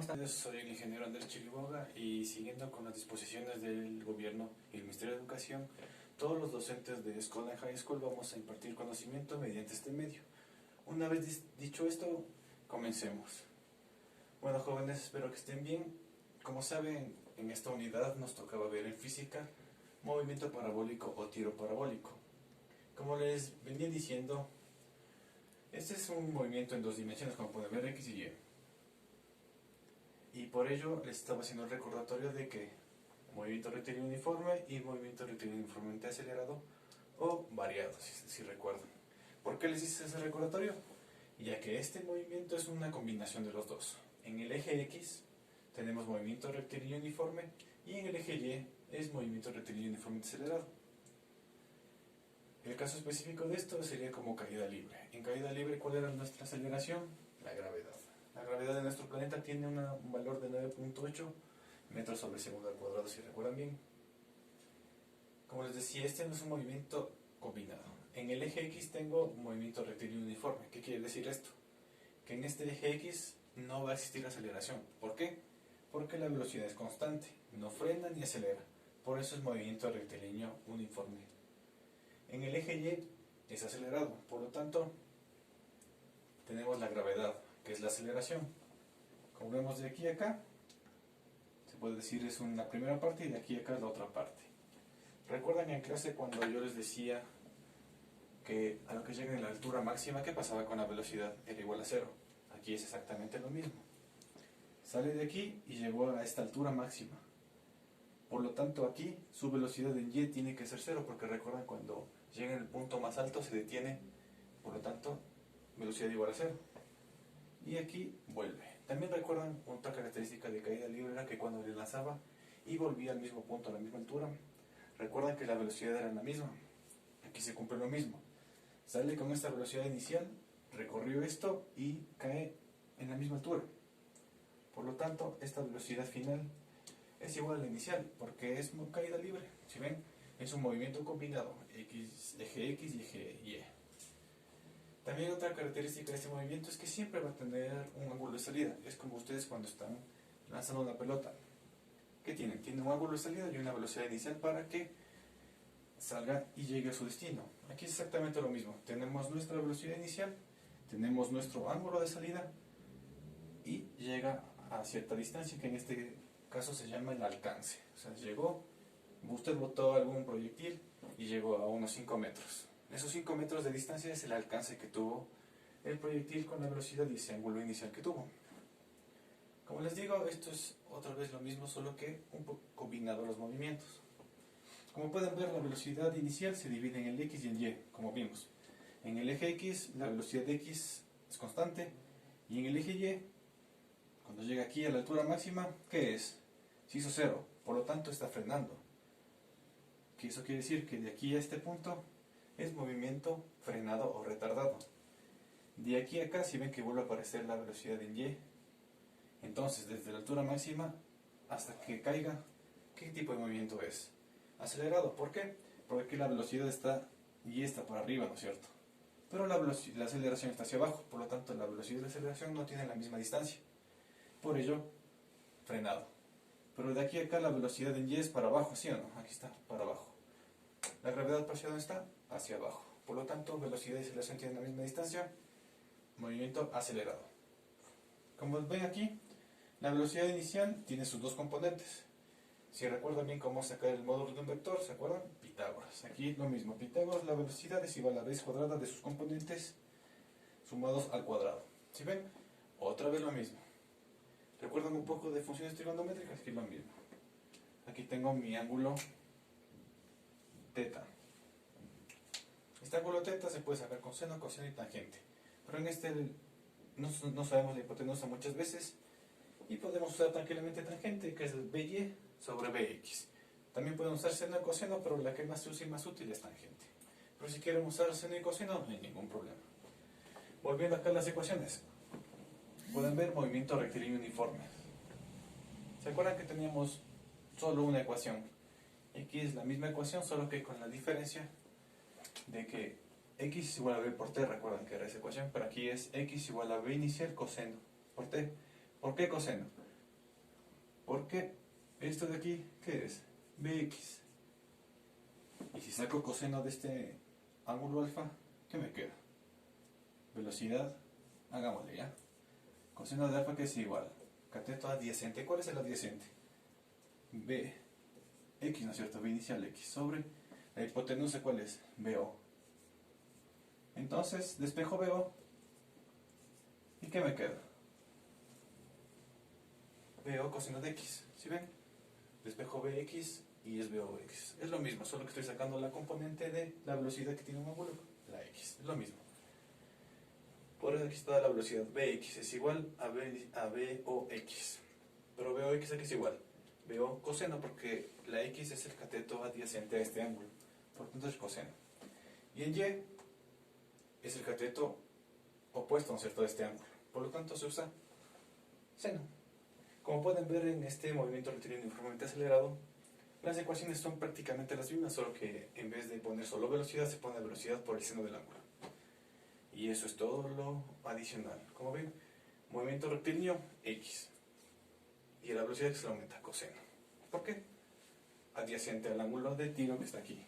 están? Yo soy el ingeniero Andrés Chiriboga y siguiendo con las disposiciones del gobierno y el Ministerio de Educación, todos los docentes de escuela y high school vamos a impartir conocimiento mediante este medio. Una vez dicho esto, comencemos. Bueno, jóvenes, espero que estén bien. Como saben, en esta unidad nos tocaba ver en física movimiento parabólico o tiro parabólico. Como les venía diciendo, este es un movimiento en dos dimensiones, como pueden ver, X y Y. Y por ello les estaba haciendo el recordatorio de que movimiento rectilíneo uniforme y movimiento rectilíneo uniformemente acelerado o variado, si recuerdan. ¿Por qué les hice ese recordatorio? Ya que este movimiento es una combinación de los dos. En el eje X tenemos movimiento rectilíneo uniforme y en el eje Y es movimiento rectilíneo uniformemente acelerado. El caso específico de esto sería como caída libre. En caída libre, ¿cuál era nuestra aceleración? La gravedad. La gravedad de nuestro planeta tiene un valor de 9.8 metros sobre segundo al cuadrado, si recuerdan bien. Como les decía, este no es un movimiento combinado. En el eje X tengo un movimiento rectilíneo uniforme. ¿Qué quiere decir esto? Que en este eje X no va a existir aceleración. ¿Por qué? Porque la velocidad es constante, no frena ni acelera. Por eso es movimiento rectilíneo uniforme. En el eje Y es acelerado, por lo tanto tenemos la gravedad, que es la aceleración. Como vemos de aquí a acá, se puede decir es una primera parte y de aquí a acá es la otra parte. ¿Recuerdan en clase cuando yo les decía que a lo que llega en la altura máxima, qué pasaba con la velocidad? Era igual a cero. Aquí es exactamente lo mismo. Sale de aquí y llegó a esta altura máxima. Por lo tanto aquí su velocidad en Y tiene que ser cero, porque recuerdan cuando llega en el punto más alto se detiene, por lo tanto velocidad igual a cero. Y aquí vuelve. También recuerdan otra característica de caída libre era que cuando le lanzaba y volvía al mismo punto, a la misma altura, recuerdan que la velocidad era la misma. Aquí se cumple lo mismo. Sale con esta velocidad inicial, recorrió esto y cae en la misma altura. Por lo tanto, esta velocidad final es igual a la inicial, porque es caída libre. Si ven, es un movimiento combinado, eje X y eje Y. También otra característica de este movimiento es que siempre va a tener un ángulo de salida. Es como ustedes cuando están lanzando una pelota. ¿Qué tienen? Tienen un ángulo de salida y una velocidad inicial para que salga y llegue a su destino. Aquí es exactamente lo mismo. Tenemos nuestra velocidad inicial, tenemos nuestro ángulo de salida y llega a cierta distancia, que en este caso se llama el alcance. O sea, llegó, usted botó algún proyectil y llegó a unos 5 metros. Esos 5 metros de distancia es el alcance que tuvo el proyectil con la velocidad y ese ángulo inicial que tuvo. Como les digo, esto es otra vez lo mismo, solo que un poco combinado los movimientos. Como pueden ver, la velocidad inicial se divide en el X y el Y, como vimos. En el eje X, la velocidad X es constante, y en el eje Y, cuando llega aquí a la altura máxima, ¿qué es? Se hizo cero, por lo tanto está frenando. ¿Qué eso quiere decir? Que de aquí a este punto es movimiento frenado o retardado. De aquí a acá, si ven que vuelve a aparecer la velocidad en Y, entonces desde la altura máxima hasta que caiga, ¿qué tipo de movimiento es? Acelerado. ¿Por qué? Porque la velocidad está Y está para arriba, ¿no es cierto? Pero la aceleración está hacia abajo, por lo tanto la velocidad y la aceleración no tienen la misma distancia. Por ello, frenado. Pero de aquí a acá la velocidad en Y es para abajo, ¿sí o no? Aquí está, para abajo. La gravedad hacia dónde está, hacia abajo. Por lo tanto, velocidad y aceleración tienen la misma distancia. Movimiento acelerado. Como ven aquí, la velocidad inicial tiene sus dos componentes. Si recuerdan bien cómo sacar el módulo de un vector, ¿se acuerdan? Pitágoras. Aquí lo mismo. Pitágoras, la velocidad es igual a la raíz cuadrada de sus componentes sumados al cuadrado. ¿Sí ven? Otra vez lo mismo. ¿Recuerdan un poco de funciones trigonométricas? Aquí lo mismo. Aquí tengo mi ángulo teta. Este ángulo teta se puede sacar con seno, coseno y tangente. Pero en este no sabemos la hipotenusa muchas veces y podemos usar tranquilamente tangente, que es BY sobre BX. También pueden usar seno y coseno, pero la que más se usa y más útil es tangente. Pero si quieren usar seno y coseno, no hay ningún problema. Volviendo acá a las ecuaciones, pueden ver movimiento rectilíneo uniforme. ¿Se acuerdan que teníamos solo una ecuación? Aquí es la misma ecuación, solo que con la diferencia de que X es igual a B por T. Recuerdan que era esa ecuación, pero aquí es X igual a B inicial coseno por T. ¿Por qué coseno? Porque esto de aquí, ¿qué es? Bx. Y si saco coseno de este ángulo alfa, ¿qué me queda? Velocidad, hagámosle ya. Coseno de alfa que es igual. Cateto adyacente. ¿Cuál es el adyacente? B. X, ¿no es cierto? B inicial X sobre la hipotenusa, ¿cuál es? BO. Entonces, despejo BO. ¿Y qué me queda? BO coseno de X. ¿Sí ven? Despejo BX y es BOX. Es lo mismo, solo que estoy sacando la componente de la velocidad que tiene un ángulo, la X. Es lo mismo. Por eso aquí está la velocidad BX es igual a BOX. Pero BOX aquí es igual. BO coseno porque la X es el cateto adyacente a este ángulo. Por lo tanto es coseno. Y en Y es el cateto opuesto, ¿no es cierto?, a este ángulo. Por lo tanto se usa seno. Como pueden ver en este movimiento rectilíneo uniformemente acelerado, las ecuaciones son prácticamente las mismas, solo que en vez de poner solo velocidad, se pone velocidad por el seno del ángulo. Y eso es todo lo adicional. Como ven, movimiento rectilíneo, X. Y la velocidad que se le aumenta, coseno. ¿Por qué? Adyacente al ángulo de tiro que está aquí.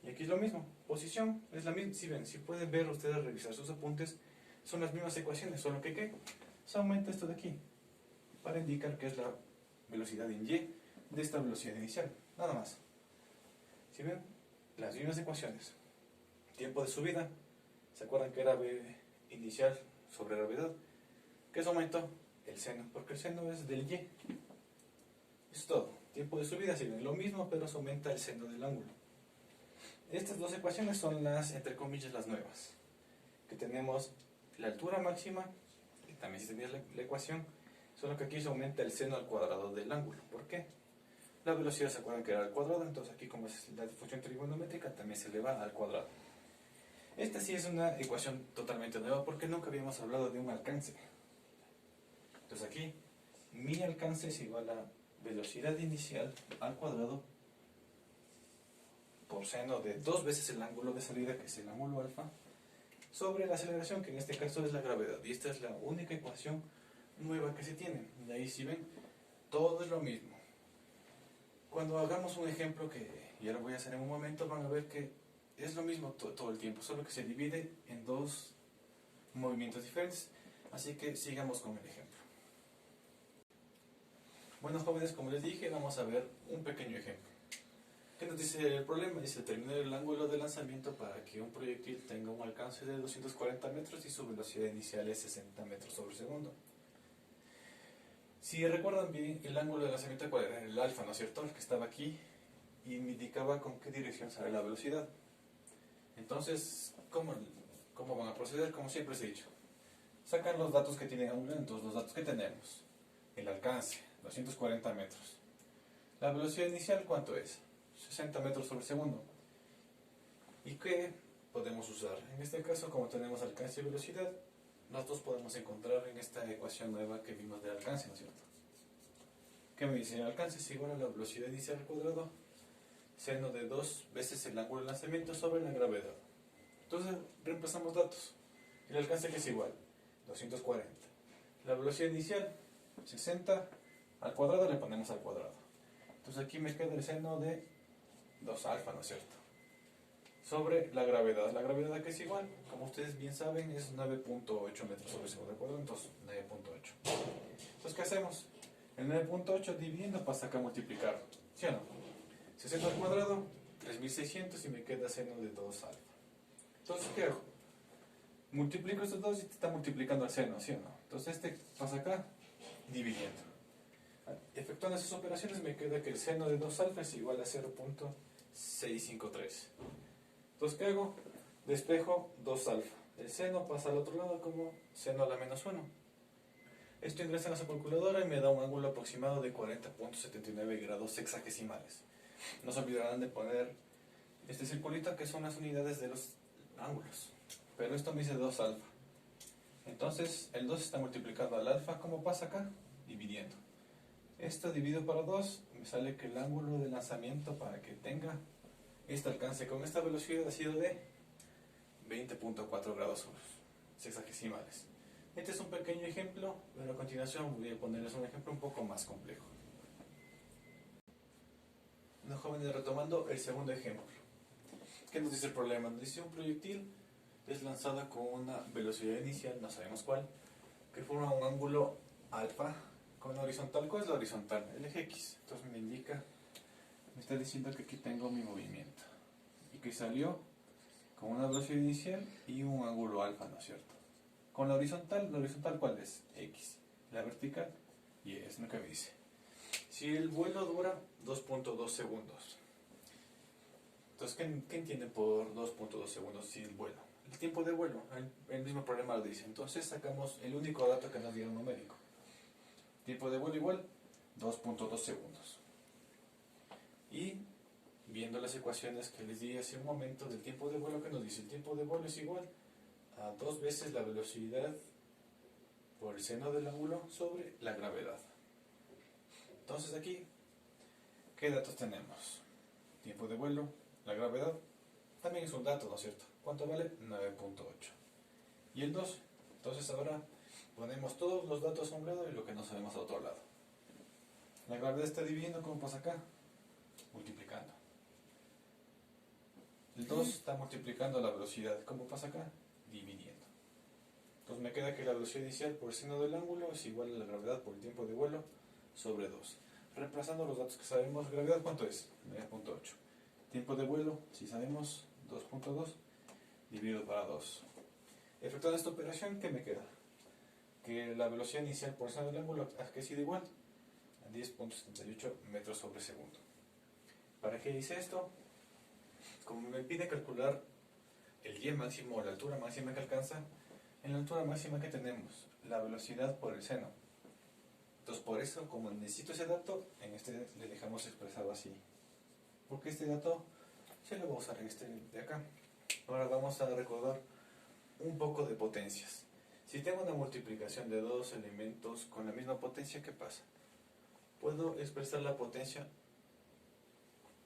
Y aquí es lo mismo, posición es la misma. Si ven, si pueden ver ustedes, revisar sus apuntes, son las mismas ecuaciones, solo que ¿qué? Se aumenta esto de aquí, para indicar que es la velocidad en Y de esta velocidad inicial, nada más. Si ven, las mismas ecuaciones. Tiempo de subida, ¿se acuerdan que era V inicial sobre gravedad? ¿Qué es aumento? El seno, porque el seno es del Y. Es todo. Tiempo de subida, si ven, lo mismo, pero se aumenta el seno del ángulo. Estas dos ecuaciones son las, entre comillas, las nuevas. Que tenemos la altura máxima, que también si tenías la ecuación, solo que aquí se aumenta el seno al cuadrado del ángulo. ¿Por qué? La velocidad, ¿se acuerdan que era al cuadrado? Entonces aquí, como es la función trigonométrica, también se eleva al cuadrado. Esta sí es una ecuación totalmente nueva porque nunca habíamos hablado de un alcance. Entonces aquí, mi alcance es igual a velocidad inicial al cuadrado por seno de 2 veces el ángulo de salida, que es el ángulo alfa, sobre la aceleración, que en este caso es la gravedad. Y esta es la única ecuación nueva que se tiene. Y ahí, si ven, todo es lo mismo. Cuando hagamos un ejemplo, que ya lo voy a hacer en un momento, van a ver que es lo mismo todo el tiempo, solo que se divide en dos movimientos diferentes. Así que sigamos con el ejemplo. Bueno, jóvenes, como les dije, vamos a ver un pequeño ejemplo. ¿Qué nos dice el problema? Dice determinar el ángulo de lanzamiento para que un proyectil tenga un alcance de 240 metros y su velocidad inicial es 60 metros sobre segundo. Si recuerdan bien, el ángulo de lanzamiento, ¿cuál era? El alfa, ¿no es cierto? El que estaba aquí y me indicaba con qué dirección sale la velocidad. Entonces, ¿cómo van a proceder? Como siempre os he dicho, sacan los datos que tienen ángulo. Entonces, los datos que tenemos: el alcance, 240 metros. La velocidad inicial, ¿cuánto es? 60 metros sobre segundo. ¿Y qué podemos usar? En este caso, como tenemos alcance y velocidad, nosotros podemos encontrar en esta ecuación nueva que vimos del alcance, ¿no es cierto? ¿Qué me dice? El alcance es igual a la velocidad inicial al cuadrado, seno de 2 veces el ángulo de lanzamiento sobre la gravedad. Entonces, reemplazamos datos. El alcance, que es igual, 240. La velocidad inicial, 60, al cuadrado le ponemos al cuadrado. Entonces aquí me queda el seno de 2 alfa, ¿no es cierto?, sobre la gravedad. La gravedad, que es igual, como ustedes bien saben, es 9.8 metros sobre segundo al cuadrado, entonces 9.8. Entonces, ¿qué hacemos? El 9.8 dividiendo para sacar multiplicar, ¿sí o no? 60 al cuadrado, 3600 y me queda seno de 2 alfa. Entonces, ¿qué hago? Multiplico estos dos y te está multiplicando el seno, ¿sí o no? Entonces este pasa acá, dividiendo. Efectuando esas operaciones me queda que el seno de 2 alfa es igual a 0.653. Entonces, ¿qué hago? Despejo 2 alfa. El seno pasa al otro lado como seno a la menos 1. Esto ingresa en la calculadora y me da un ángulo aproximado de 40.79 grados sexagesimales. No se olvidarán de poner este circulito, que son las unidades de los ángulos. Pero esto me dice 2 alfa. Entonces el 2 está multiplicando al alfa, ¿cómo pasa acá? Dividiendo. Esto dividido para 2, me sale que el ángulo de lanzamiento para que tenga este alcance con esta velocidad ha sido de 20.4 grados sexagesimales. Este es un pequeño ejemplo, pero a continuación voy a ponerles un ejemplo un poco más complejo. Los jóvenes, retomando el segundo ejemplo. ¿Qué nos dice el problema? Nos dice un proyectil es lanzado con una velocidad inicial, no sabemos cuál, que forma un ángulo alfa con la horizontal. ¿Cuál es la horizontal? El eje X. Entonces me está diciendo que aquí tengo mi movimiento y que salió con una velocidad inicial y un ángulo alfa, ¿no es cierto? Con la horizontal ¿cuál es? X. La vertical, Y es lo que me dice. Si el vuelo dura 2.2 segundos, entonces, ¿qué entiende por 2.2 segundos si el vuelo? El tiempo de vuelo, el mismo problema lo dice. Entonces sacamos el único dato que nos dieron numérico. Tiempo de vuelo igual 2.2 segundos. Y viendo las ecuaciones que les di hace un momento del tiempo de vuelo, que nos dice el tiempo de vuelo es igual a 2 veces la velocidad por el seno del ángulo sobre la gravedad. Entonces aquí, ¿qué datos tenemos? Tiempo de vuelo, la gravedad, también es un dato, ¿no es cierto? ¿Cuánto vale? 9.8. Y el 2. Entonces ahora ponemos todos los datos a un lado y lo que no sabemos a otro lado. La gravedad está dividiendo, ¿cómo pasa acá? Multiplicando. El 2 está multiplicando la velocidad, ¿cómo pasa acá? Dividiendo. Entonces me queda que la velocidad inicial por el seno del ángulo es igual a la gravedad por el tiempo de vuelo sobre 2. Reemplazando los datos que sabemos, gravedad, ¿cuánto es? 9.8. Tiempo de vuelo, si sabemos, 2.2 dividido para 2. Efectuando esta operación, ¿qué me queda? Que la velocidad inicial por el seno del ángulo ha sido igual a 10.78 metros sobre segundo. ¿Para qué hice esto? Como me pide calcular el y máximo o la altura máxima que alcanza, en la altura máxima que tenemos, la velocidad por el seno. Entonces por eso, como necesito ese dato, en este le dejamos expresado así. Porque este dato se lo voy a usar en este de acá. Ahora vamos a recordar un poco de potencias. Si tengo una multiplicación de dos elementos con la misma potencia, ¿qué pasa? Puedo expresar la potencia,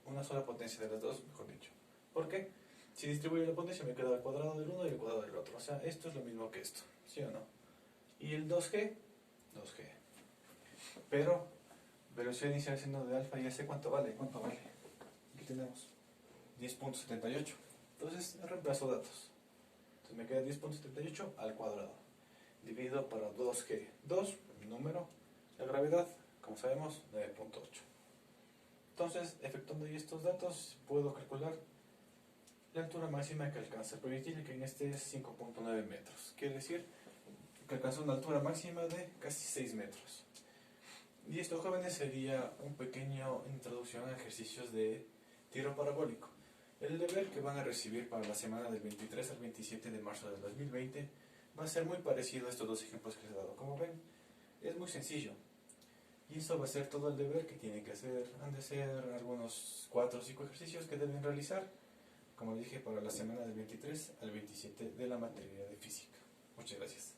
una sola potencia de las dos, mejor dicho. ¿Por qué? Si distribuyo la potencia me queda el cuadrado del uno y el cuadrado del otro. O sea, esto es lo mismo que esto, ¿sí o no? Y el 2G, 2G. Pero velocidad inicial siendo de alfa, ya sé cuánto vale. Aquí tenemos 10.78. Entonces reemplazo datos. Entonces me queda 10.78 al cuadrado, dividido para 2G. 2, número, la gravedad, como sabemos, 9.8. Entonces, efectuando ahí estos datos, puedo calcular la altura máxima que alcanza el proyectil, que en este es 5.9 metros. Quiere decir que alcanza una altura máxima de casi 6 metros. Y esto, jóvenes, sería un pequeño introducción a ejercicios de tiro parabólico. El deber que van a recibir para la semana del 23 al 27 de marzo del 2020 va a ser muy parecido a estos dos ejemplos que les he dado. Como ven, es muy sencillo. Y eso va a ser todo el deber que tienen que hacer. Han de ser algunos 4 o 5 ejercicios que deben realizar, como dije, para la semana del 23 al 27 de la materia de física. Muchas gracias.